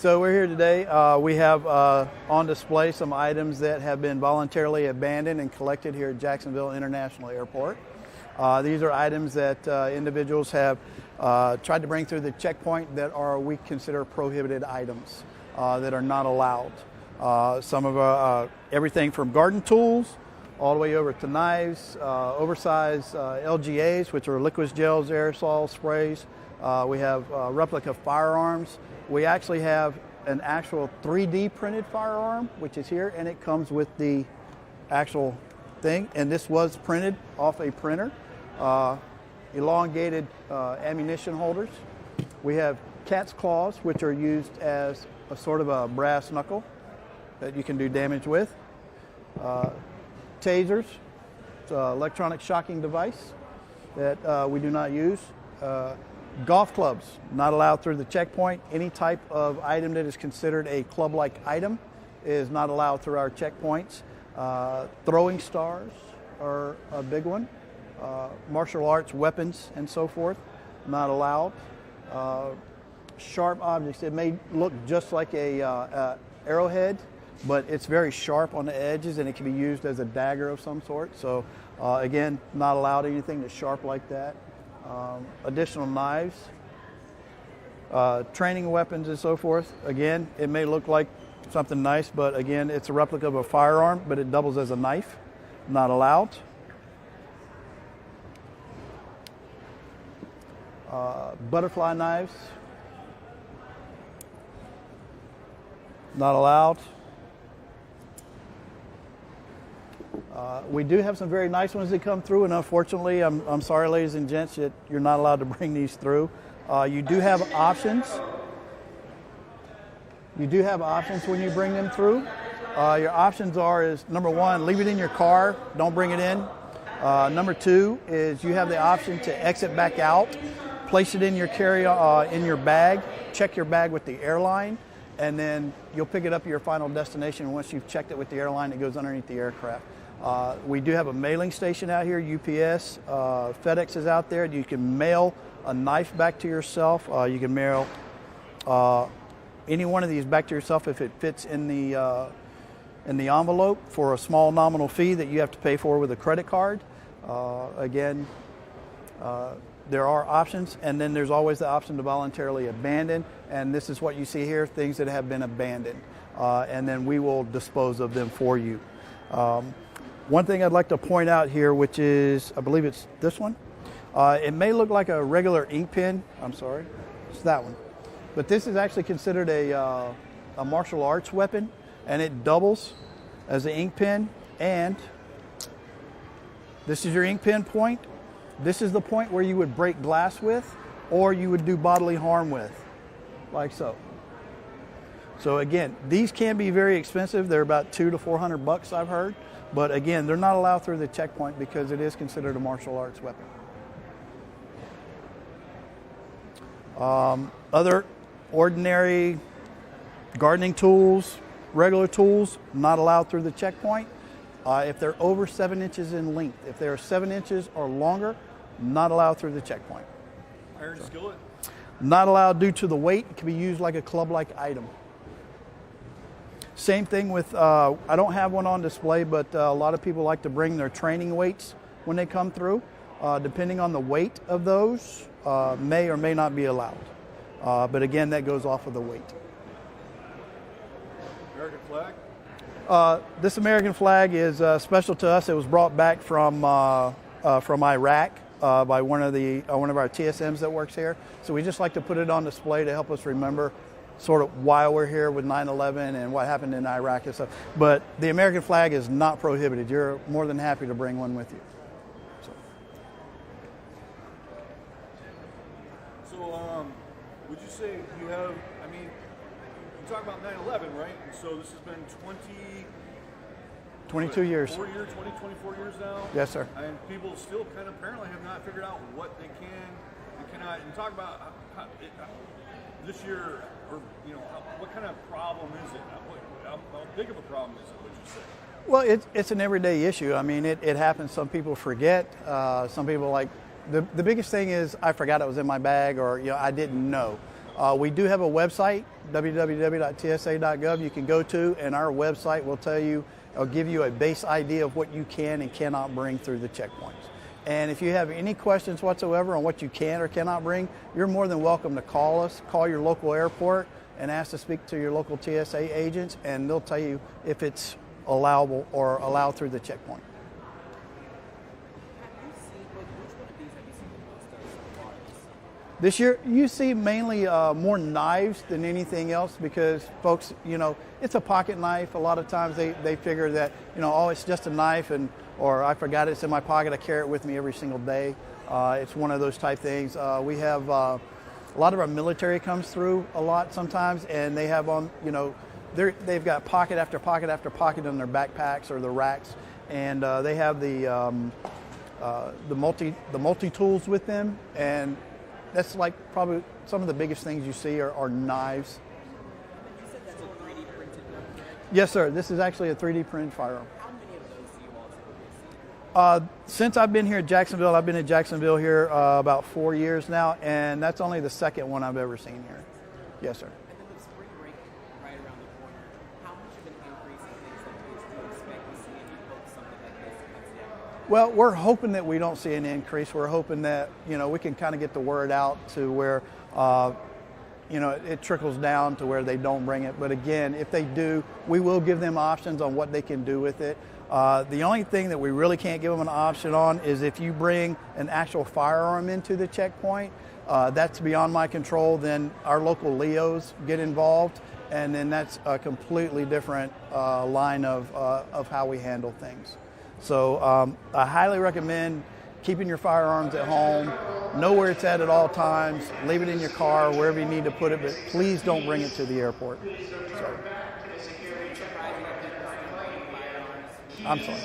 So we're here today. We have on display some items that have been voluntarily abandoned and collected here at Jacksonville International Airport. These are items that individuals have tried to bring through the checkpoint that we consider prohibited items that are not allowed. Some of everything from garden tools all the way over to knives, oversized LGAs, which are liquids, gels, aerosol, sprays. We have replica firearms. We actually have an actual 3D printed firearm, which is here, and it comes with the actual thing. And this was printed off a printer. Elongated ammunition holders. We have cat's claws, which are used as a sort of a brass knuckle that you can do damage with. Tasers, it's an electronic shocking device that we do not use. Golf clubs, not allowed through the checkpoint. Any type of item that is considered a club-like item is not allowed through our checkpoints. Throwing stars are a big one. Martial arts, weapons, and so forth, not allowed. Sharp objects, it may look just like a arrowhead, but it's very sharp on the edges and it can be used as a dagger of some sort. So again, not allowed anything that's sharp like that. Additional knives, training weapons and so forth. Again, it may look like something nice, but again, it's a replica of a firearm, but it doubles as a knife. Not allowed. Butterfly knives. Not allowed. We do have some very nice ones that come through, and unfortunately, I'm sorry, ladies and gents, that you're not allowed to bring these through. You do have options. You do have options when you bring them through. Your options is number one, leave it in your car, don't bring it in. Number two is you have the option to exit back out, place it in your in your bag, check your bag with the airline, and then you'll pick it up at your final destination. Once you've checked it with the airline, it goes underneath the aircraft. We do have a mailing station out here, UPS, FedEx is out there. You can mail a knife back to yourself. You can mail any one of these back to yourself if it fits in the envelope for a small nominal fee that you have to pay for with a credit card. Again, there are options, and then there's always the option to voluntarily abandon, and this is what you see here, things that have been abandoned, and then we will dispose of them for you. One thing I'd like to point out here, which is, I believe it's this one. It may look like a regular ink pen. I'm sorry, it's that one. But this is actually considered a martial arts weapon, and it doubles as an ink pen. And this is your ink pen point. This is the point where you would break glass with, or you would do bodily harm with, like so. So again, these can be very expensive. They're about $200 to $400, I've heard. But again, they're not allowed through the checkpoint because it is considered a martial arts weapon. Other ordinary gardening tools, regular tools, not allowed through the checkpoint. If they're over 7 inches in length, if they're 7 inches or longer, not allowed through the checkpoint. Iron skillet? Not allowed due to the weight. It can be used like a club-like item. Same thing with, I don't have one on display, but a lot of people like to bring their training weights when they come through. Depending on the weight of those, may or may not be allowed. But again, that goes off of the weight. American flag? This American flag is special to us. It was brought back from Iraq by one of our TSMs that works here. So we just like to put it on display to help us remember sort of why we're here with 9/11 and what happened in Iraq and stuff. But the American flag is not prohibited. You're more than happy to bring one with you. So would you say you have, I mean, you talk about 9/11, right? And so this has been 22 years. 24 years now? Yes, sir. And people still kind of apparently have not figured out what they can and cannot. And talk about this year, or what kind of problem is it? How big of a problem is it, would you say? Well, it's an everyday issue. I mean, it happens. Some people forget. Some people the biggest thing is I forgot it was in my bag, or I didn't know. We do have a website, www.tsa.gov, you can go to, and our website will tell you, it'll give you a base idea of what you can and cannot bring through the checkpoints. And if you have any questions whatsoever on what you can or cannot bring, you're more than welcome to call us, call your local airport, and ask to speak to your local TSA agents, and they'll tell you if it's allowable or allowed through the checkpoint. This year, you see mainly more knives than anything else because folks, it's a pocket knife. A lot of times they figure that, oh, it's just a knife, or I forgot it's in my pocket. I carry it with me every single day. It's one of those type things. We have a lot of our military comes through a lot sometimes, and they have on, they've got pocket after pocket after pocket in their backpacks or their racks, and they have the multi-tools with them, and that's like probably some of the biggest things you see are knives. You said that's a 3D printed gun, correct? Yes, sir. This is actually a 3D printed firearm. How many of those do you all typically see? Since I've been here at Jacksonville, I've been in Jacksonville here about 4 years now, and that's only the second one I've ever seen here. Yes, sir. And then with spring break right around the corner, how much of an increase in things like this do you expect to see if you hope something like this comes down? Well, we're hoping that we don't see an increase. We're hoping that, we can kind of get the word out to where, it trickles down to where they don't bring it. But again, if they do, we will give them options on what they can do with it. The only thing that we really can't give them an option on is if you bring an actual firearm into the checkpoint, that's beyond my control. Then our local LEOs get involved, and then that's a completely different line of how we handle things. So I highly recommend keeping your firearms at home, know where it's at all times, leave it in your car, wherever you need to put it, but please don't bring it to the airport. So, I'm sorry.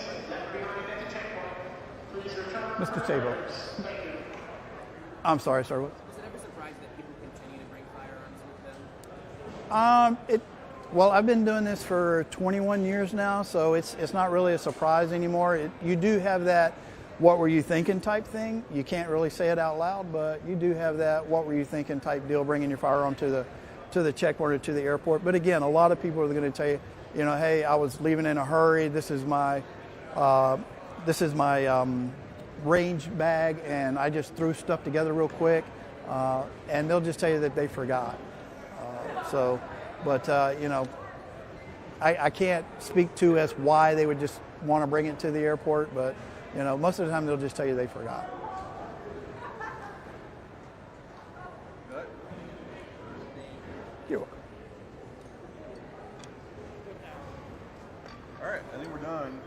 Mr. Chabo. I'm sorry, sir. Was it ever surprised that people continue to bring firearms with them? Well, I've been doing this for 21 years now, so it's not really a surprise anymore. You do have that "what were you thinking" type thing. You can't really say it out loud, but you do have that "what were you thinking" type deal, bringing your firearm to the checkpoint or to the airport. But again, a lot of people are going to tell you, hey, I was leaving in a hurry. This is my range bag, and I just threw stuff together real quick, and they'll just tell you that they forgot. But I can't speak to as why they would just want to bring it to the airport, but most of the time they'll just tell you they forgot. Good. You're welcome. All right, I think we're done.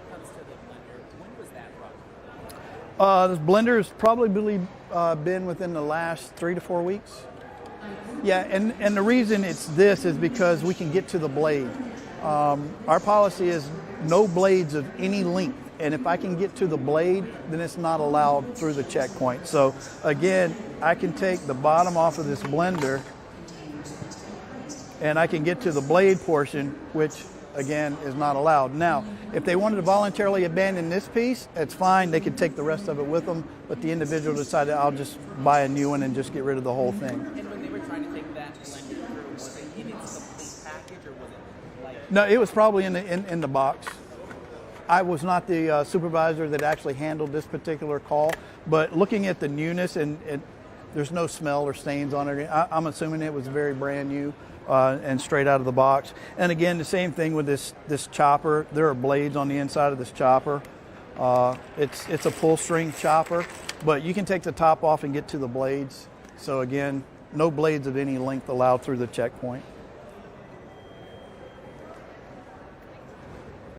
Comes to the blender, when was that run? This blender has probably been within the last 3 to 4 weeks. Yeah, and the reason it's this is because we can get to the blade. Our policy is no blades of any length, and if I can get to the blade, then it's not allowed through the checkpoint. So again, I can take the bottom off of this blender, and I can get to the blade portion, which again is not allowed. Now, if they wanted to voluntarily abandon this piece, that's fine. They could take the rest of it with them, but the individual decided, I'll just buy a new one and just get rid of the whole thing. And when they were trying to take that blender through, was it in its complete package, or was it like... No, it was probably in the box. I was not the supervisor that actually handled this particular call, but looking at the newness, and there's no smell or stains on it. I'm assuming it was very brand new. And straight out of the box. And again, the same thing with this chopper. There are blades on the inside of this chopper. It's a pull string chopper, but you can take the top off and get to the blades. So again, no blades of any length allowed through the checkpoint.